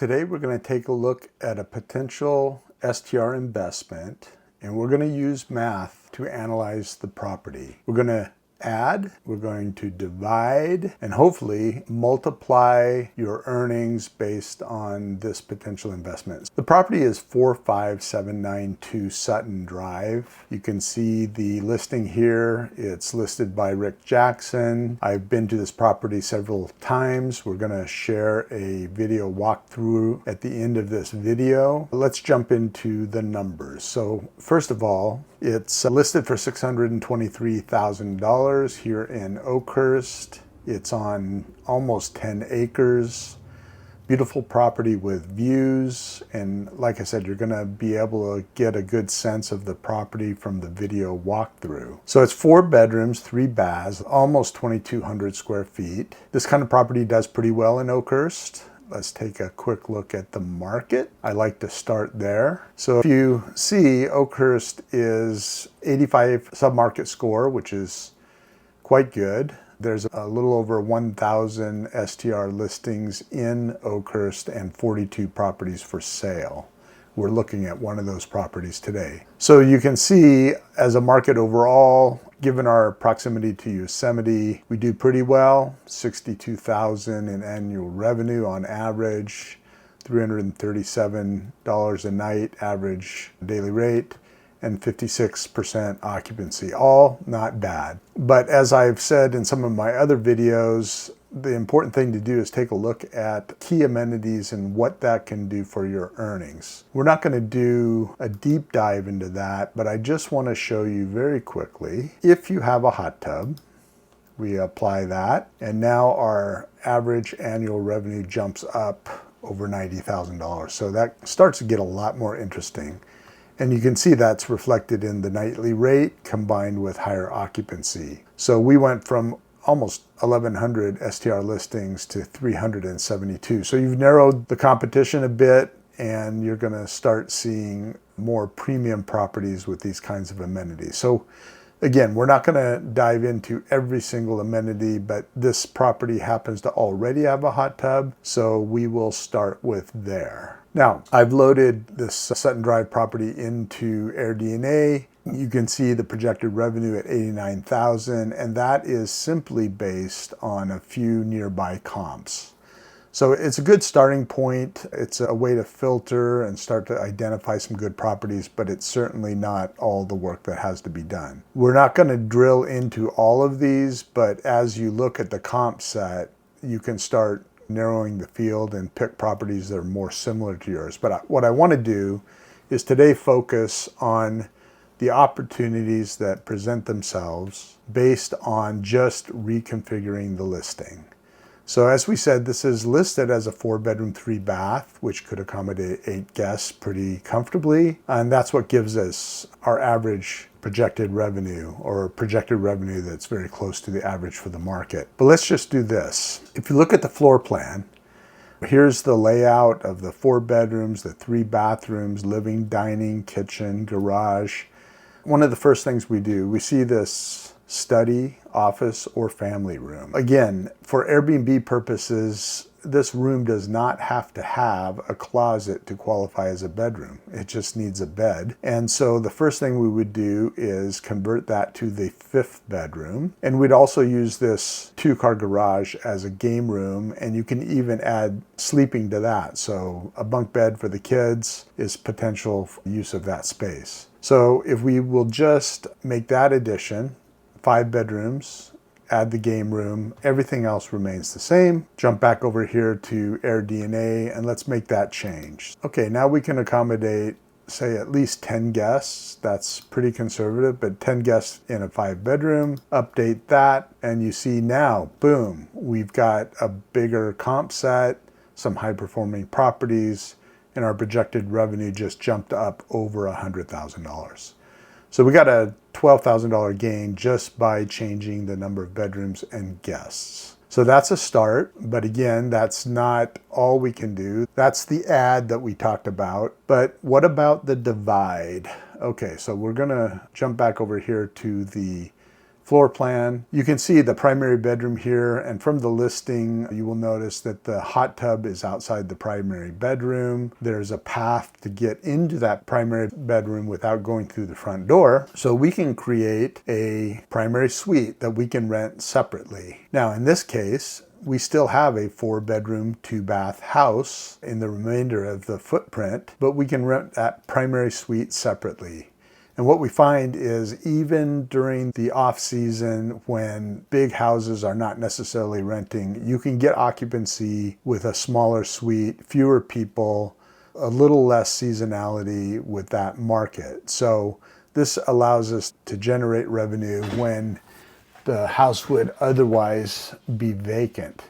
Today we're going to take a look at a potential STR investment, and we're going to use math to analyze the property. We're going to add, we're going to divide, and hopefully multiply your earnings based on this potential investment. The property is 45792 Sutton Drive. You can see the listing here. It's listed by Rick Jackson. I've been to this property several times. We're going to share a video walkthrough at the end of this video. Let's jump into the numbers. So first of all, it's listed for $623,000 here in Oakhurst. It's on almost 10 acres. Beautiful property with views, and like I said, you're going to be able to get a good sense of the property from the video walkthrough. So it's 4 bedrooms, 3 baths, almost 2,200 square feet. This kind of property does pretty well in Oakhurst. Let's take a quick look at the market. I like to start there. So if you see, Oakhurst is 85 submarket score, which is quite good. There's a little over 1,000 STR listings in Oakhurst and 42 properties for sale. We're looking at one of those properties today. So you can see, as a market overall, given our proximity to Yosemite, we do pretty well. $62,000 in annual revenue on average, $337 a night average daily rate, and 56% occupancy. All not bad. But as I've said in some of my other videos, the important thing to do is take a look at key amenities and what that can do for your earnings. We're not going to do a deep dive into that, but I just want to show you very quickly. If you have a hot tub, we apply that, and now our average annual revenue jumps up over $90,000. So that starts to get a lot more interesting. And you can see that's reflected in the nightly rate combined with higher occupancy. So we went from almost 1,100 STR listings to 372. So you've narrowed the competition a bit, and you're going to start seeing more premium properties with these kinds of amenities. So again, we're not going to dive into every single amenity, but this property happens to already have a hot tub, so we will start with there. Now, I've loaded this Sutton Drive property into AirDNA. You can see the projected revenue at $89,000, and that is simply based on a few nearby comps. So it's a good starting point. It's a way to filter and start to identify some good properties, but it's certainly not all the work that has to be done. We're not going to drill into all of these, but as you look at the comp set, you can start narrowing the field and pick properties that are more similar to yours. But what I want to do is today focus on the opportunities that present themselves based on just reconfiguring the listing. So as we said, this is listed as a 4-bedroom, 3-bath, which could accommodate 8 guests pretty comfortably. And that's what gives us our average projected revenue, or projected revenue that's very close to the average for the market. But let's just do this. If you look at the floor plan, here's the layout of the 4 bedrooms, the 3 bathrooms, living, dining, kitchen, garage. One of the first things we do, we see this study, office, or family room. Again, for Airbnb purposes, this room does not have to have a closet to qualify as a bedroom. It just needs a bed. And so the first thing we would do is convert that to the 5th bedroom. And we'd also use this 2-car garage as a game room, and you can even add sleeping to that. So a bunk bed for the kids is potential use of that space. So if we will just make that addition, 5 bedrooms, add the game room, everything else remains the same. Jump back over here to AirDNA, and let's make that change. Okay, now we can accommodate, say, at least 10 guests. That's pretty conservative, but 10 guests in a 5-bedroom. Update that, and you see now, boom, we've got a bigger comp set, some high-performing properties, and our projected revenue just jumped up over $100,000. So we got a $12,000 gain just by changing the number of bedrooms and guests. So that's a start, but again, that's not all we can do. That's the add that we talked about. But what about the divide? Okay, so we're gonna jump back over here to the floor plan. You can see the primary bedroom here, and from the listing, you will notice that the hot tub is outside the primary bedroom. There's a path to get into that primary bedroom without going through the front door. So we can create a primary suite that we can rent separately. Now, in this case, we still have a 4-bedroom, 2-bath house in the remainder of the footprint, but we can rent that primary suite separately. And what we find is even during the off-season when big houses are not necessarily renting, you can get occupancy with a smaller suite, fewer people, a little less seasonality with that market. So this allows us to generate revenue when the house would otherwise be vacant.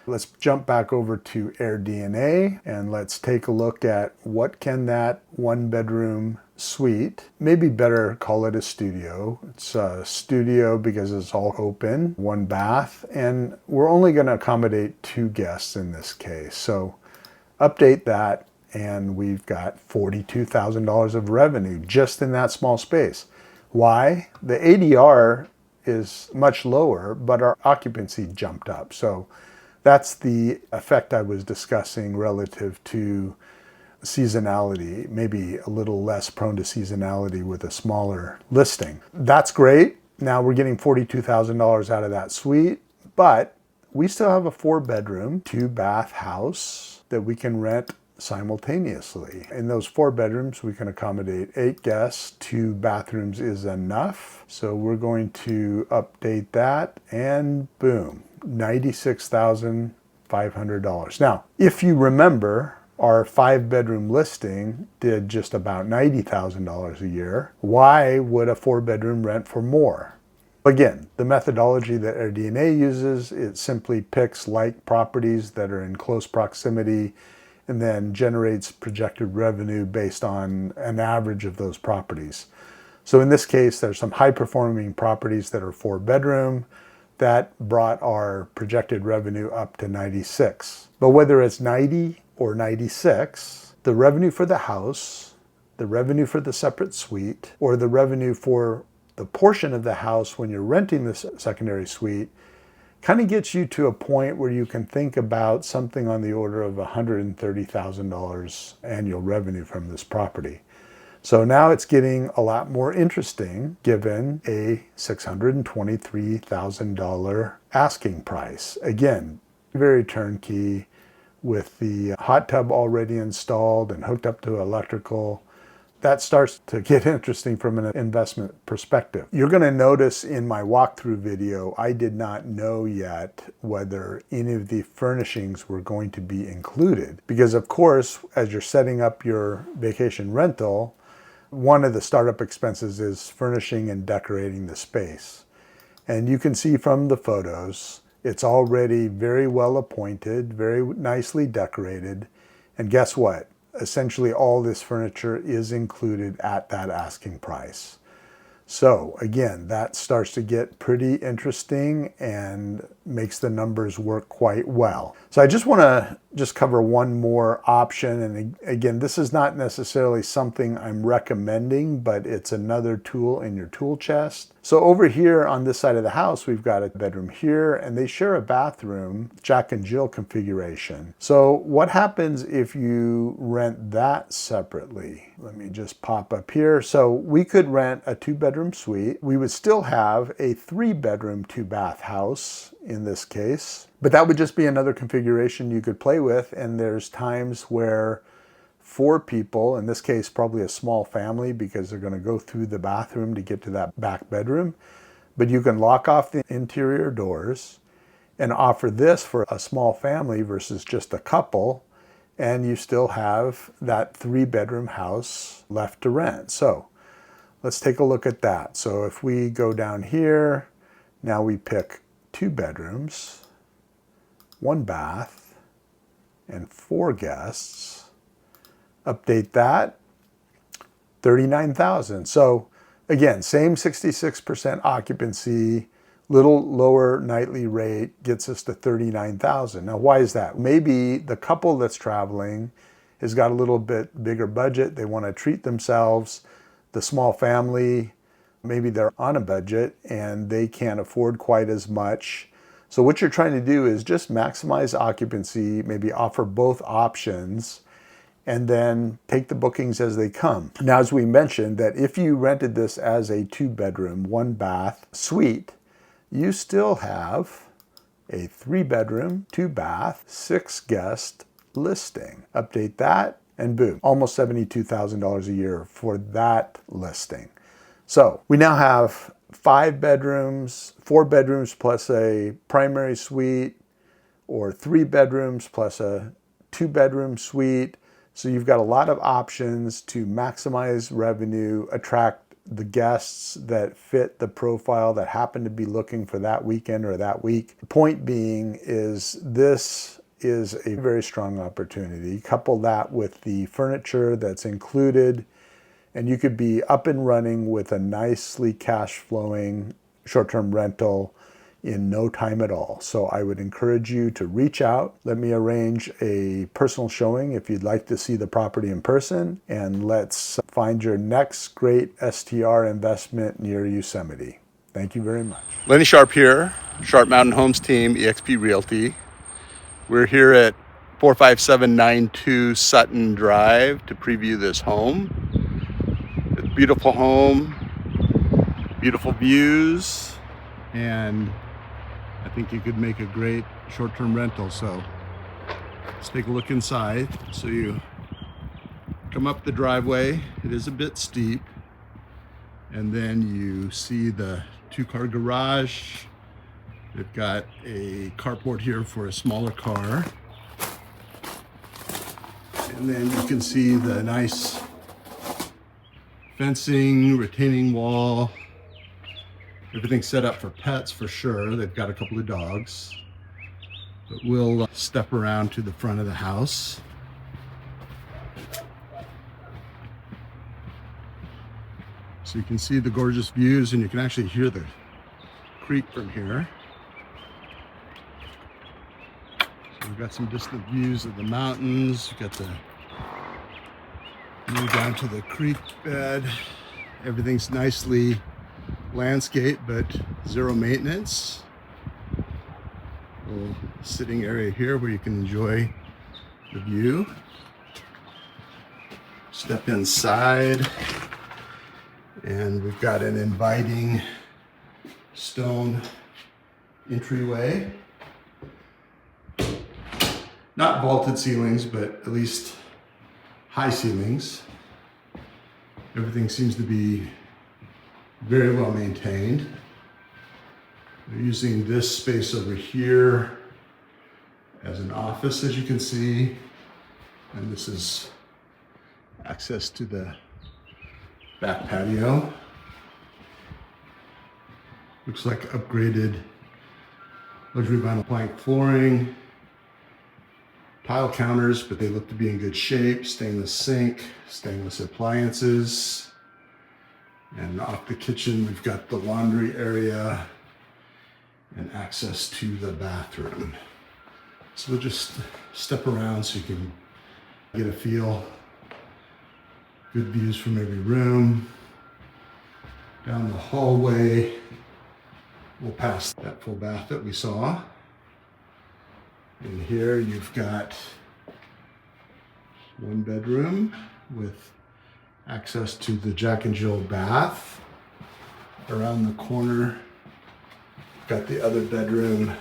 Let's jump back over to AirDNA and let's take a look at what can that 1-bedroom suite, maybe better call it a studio. It's a studio because it's all open, 1 bath, and we're only going to accommodate 2 guests in this case. So update that and we've got $42,000 of revenue just in that small space. Why? The ADR is much lower, but our occupancy jumped up. So that's the effect I was discussing relative to seasonality, maybe a little less prone to seasonality with a smaller listing. That's great. Now we're getting $42,000 out of that suite, but we still have a 4-bedroom, 2-bath house that we can rent simultaneously. In those 4 bedrooms, we can accommodate 8 guests. 2 bathrooms is enough. So we're going to update that and boom, $96,500. Now, if you remember, our 5-bedroom listing did just about $90,000 a year. Why would a 4-bedroom rent for more? Again, the methodology that AirDNA uses, it simply picks like properties that are in close proximity and then generates projected revenue based on an average of those properties. So in this case, there's some high-performing properties that are 4-bedroom that brought our projected revenue up to 96. But whether it's 90 or 96, the revenue for the house, the revenue for the separate suite, or the revenue for the portion of the house when you're renting the secondary suite kind of gets you to a point where you can think about something on the order of $130,000 annual revenue from this property. So now it's getting a lot more interesting given a $623,000 asking price. Again, very turnkey with the hot tub already installed and hooked up to electrical. That starts to get interesting from an investment perspective. You're going to notice in my walkthrough video, I did not know yet whether any of the furnishings were going to be included. Because of course, as you're setting up your vacation rental, one of the startup expenses is furnishing and decorating the space. And you can see from the photos, it's already very well appointed, very nicely decorated. And guess what? Essentially all this furniture is included at that asking price. So again, that starts to get pretty interesting and makes the numbers work quite well. So I just want to cover one more option. And again, this is not necessarily something I'm recommending, but it's another tool in your tool chest. So over here on this side of the house, we've got a bedroom here and they share a bathroom, Jack and Jill configuration. So what happens if you rent that separately? Let me just pop up here. So we could rent a 2-bedroom suite. We would still have a 3-bedroom, 2-bath house in this case, but that would just be another configuration you could play with. And there's times where 4 people, in this case probably a small family because they're going to go through the bathroom to get to that back bedroom, but you can lock off the interior doors and offer this for a small family versus just a couple, and you still have that 3-bedroom house left to rent. So let's take a look at that. So if we go down here, now we pick 2 bedrooms, 1 bath, and 4 guests. Update that, $39,000. So again, same 66% occupancy, little lower nightly rate gets us to $39,000. Now, why is that? Maybe the couple that's traveling has got a little bit bigger budget. They want to treat themselves. The small family maybe they're on a budget and they can't afford quite as much. So what you're trying to do is just maximize occupancy, maybe offer both options, and then take the bookings as they come. Now, as we mentioned, that if you rented this as a 2-bedroom, 1-bath suite, you still have a 3-bedroom, 2-bath, 6-guest listing. Update that and boom, almost $72,000 a year for that listing. So we now have 5 bedrooms, 4 bedrooms plus a primary suite, or 3 bedrooms plus a 2-bedroom suite. So you've got a lot of options to maximize revenue, attract the guests that fit the profile that happen to be looking for that weekend or that week. The point being is this is a very strong opportunity. Couple that with the furniture that's included, and you could be up and running with a nicely cash flowing short-term rental in no time at all. So I would encourage you to reach out. Let me arrange a personal showing if you'd like to see the property in person, and let's find your next great STR investment near Yosemite. Thank you very much. Lenny Sharp here, Sharp Mountain Homes team, eXp Realty. We're here at 45792 Sutton Drive to preview this home. It's a beautiful home, beautiful views, and I think you could make a great short-term rental. So let's take a look inside. So you come up the driveway, it is a bit steep, and then you see the 2-car garage. They've got a carport here for a smaller car. And then you can see the nice fencing, retaining wall. Everything's set up for pets for sure. They've got a couple of dogs. But we'll step around to the front of the house. So you can see the gorgeous views, and you can actually hear the creek from here. So we've got some distant views of the mountains. We've got the view down to the creek bed. Everything's nicely landscaped, but zero maintenance. A little sitting area here where you can enjoy the view. Step inside, and we've got an inviting stone entryway. Not vaulted ceilings, but at least high ceilings. Everything seems to be very well maintained. We're using this space over here as an office, as you can see, and this is access to the back patio. Looks like upgraded luxury vinyl plank flooring, tile counters, but they look to be in good shape, stainless sink, stainless appliances. And off the kitchen, we've got the laundry area and access to the bathroom. So we'll just step around so you can get a feel. Good views from every room. Down the hallway, we'll pass that full bath that we saw. In here, you've got 1 bedroom with access to the Jack and Jill bath. Around the corner, got the other bedroom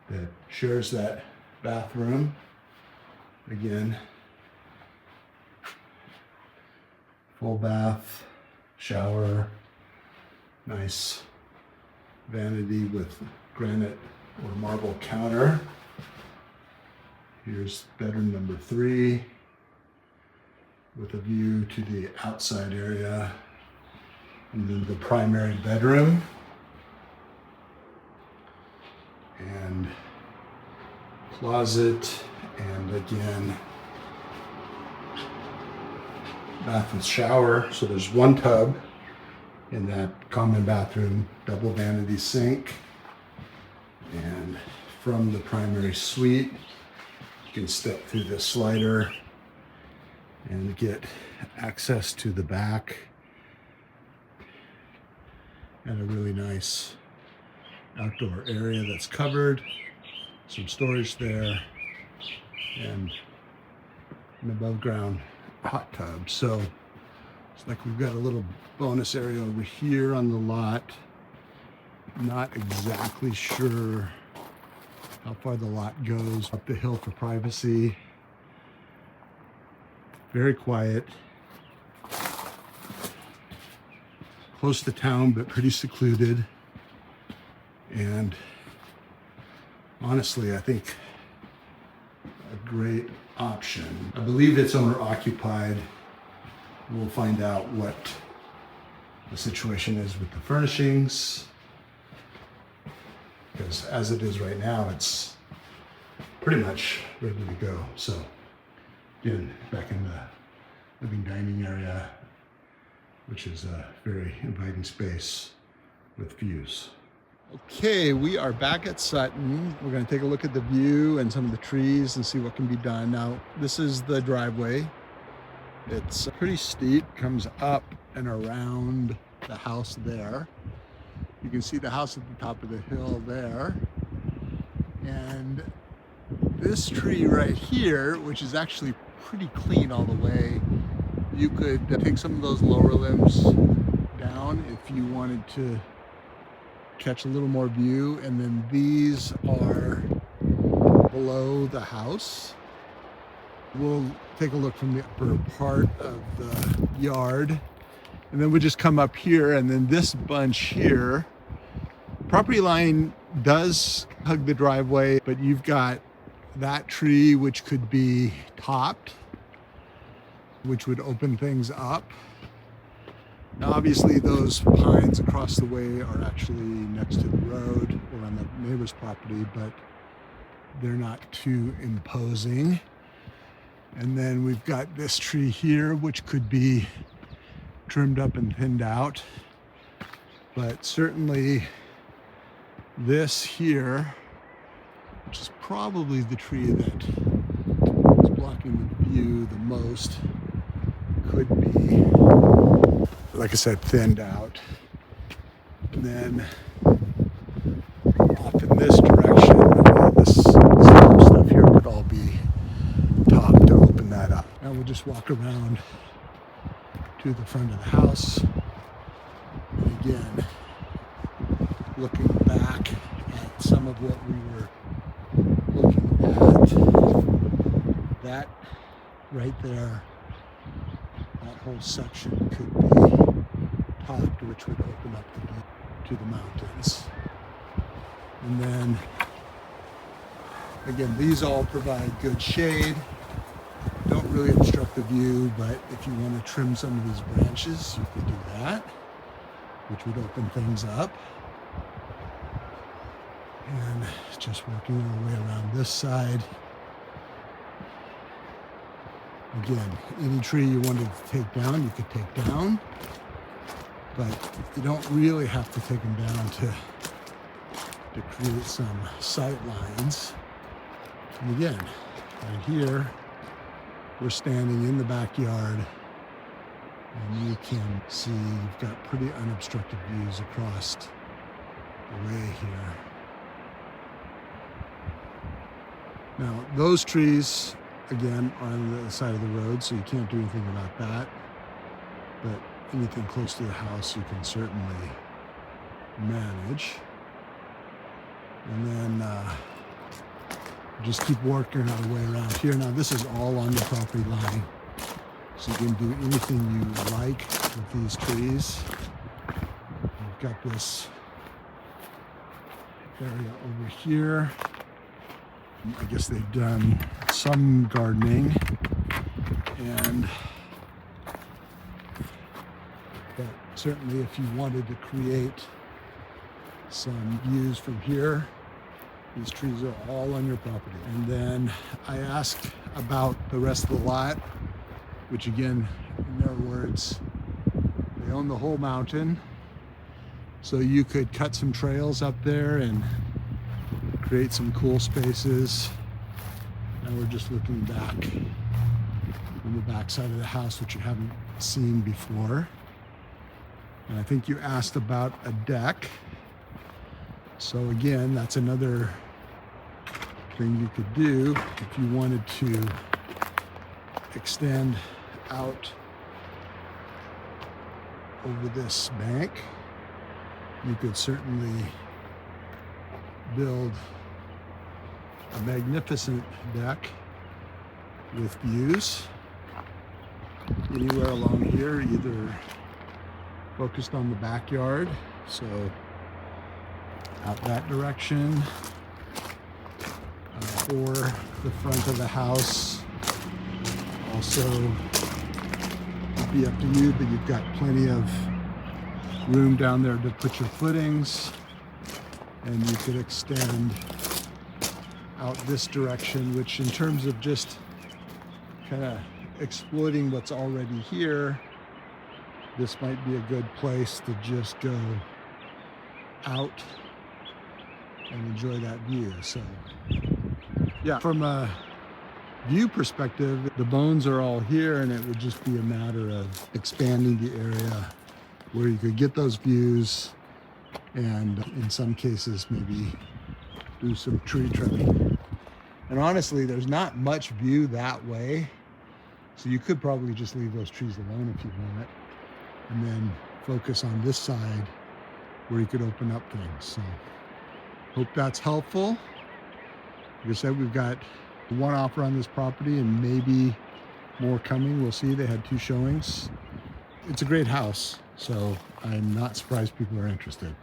that shares that bathroom. Again, full bath, shower, nice vanity with granite or marble counter. Here's bedroom number 3 with a view to the outside area, and then the primary bedroom, and closet, and again bath and shower. So there's 1 tub in that common bathroom, double vanity sink, and from the primary suite you can step through the slider and get access to the back. and a really nice outdoor area that's covered, some storage there, and an above ground hot tub. So it's like we've got a little bonus area over here on the lot. Not exactly sure how far the lot goes up the hill for privacy. Very quiet. Close to town, but pretty secluded. And honestly, I think a great option. I believe it's owner occupied. We'll find out what the situation is with the furnishings, because as it is right now, it's pretty much ready to go. So again, back in the living dining area, which is a very inviting space with views. Okay, we are back at Sutton. We're going to take a look at the view and some of the trees and see what can be done. Now, this is the driveway. It's pretty steep, comes up and around the house there. You can see the house at the top of the hill there. And this tree right here, which is actually pretty clean all the way, you could take some of those lower limbs down if you wanted to catch a little more view. And then these are below the house. We'll take a look from the upper part of the yard, and then we just come up here, and then this bunch here. Property line does hug the driveway, but you've got that tree which could be topped, which would open things up. Now obviously those pines across the way are actually next to the road or on the neighbor's property, but they're not too imposing. And then we've got this tree here, which could be trimmed up and thinned out. But certainly this here, which is probably the tree that is blocking the view the most, could be, like I said, thinned out. And then off in this direction, this stuff here could all be topped to open that up. Now we'll just walk around to the front of the house. And again, looking back at some of what we were looking at, that right there, that whole section could be topped, which would open up the view to the mountains. And then again, these all provide good shade, don't really obstruct the view, but if you want to trim some of these branches, you could do that, which would open things up. And just working our way around this side. Again, any tree you wanted to take down, you could take down, but you don't really have to take them down to create some sight lines. And again, right here, we're standing in the backyard, and you can see you've got pretty unobstructed views across the way here. Now, those trees, again, are on the side of the road, so you can't do anything about that. But anything close to the house, you can certainly manage. And then just keep working our way around here. Now, this is all on the property line, so you can do anything you like with these trees. We've got this area over here. I guess they've done some gardening, and but certainly if you wanted to create some views from here, these trees are all on your property. And then I asked about the rest of the lot, which again, in their words, they own the whole mountain. So you could cut some trails up there and create some cool spaces. Now we're just looking back on the back side of the house, which you haven't seen before. And I think you asked about a deck. So again, that's another thing you could do if you wanted to extend out over this bank. You could certainly build a magnificent deck with views anywhere along here, either focused on the backyard, so out that direction, or the front of the house. Also, it'd be up to you, but you've got plenty of room down there to put your footings, and you could extend out this direction, which in terms of just kind of exploiting what's already here, this might be a good place to just go out and enjoy that view. So yeah, from a view perspective, the bones are all here, and it would just be a matter of expanding the area where you could get those views, and in some cases maybe do some tree trimming. And honestly, there's not much view that way, so you could probably just leave those trees alone if you want it, and then focus on this side where you could open up things. So hope that's helpful. Like I said, we've got one offer on this property and maybe more coming. We'll see. They had 2 showings. It's a great house, so I'm not surprised people are interested.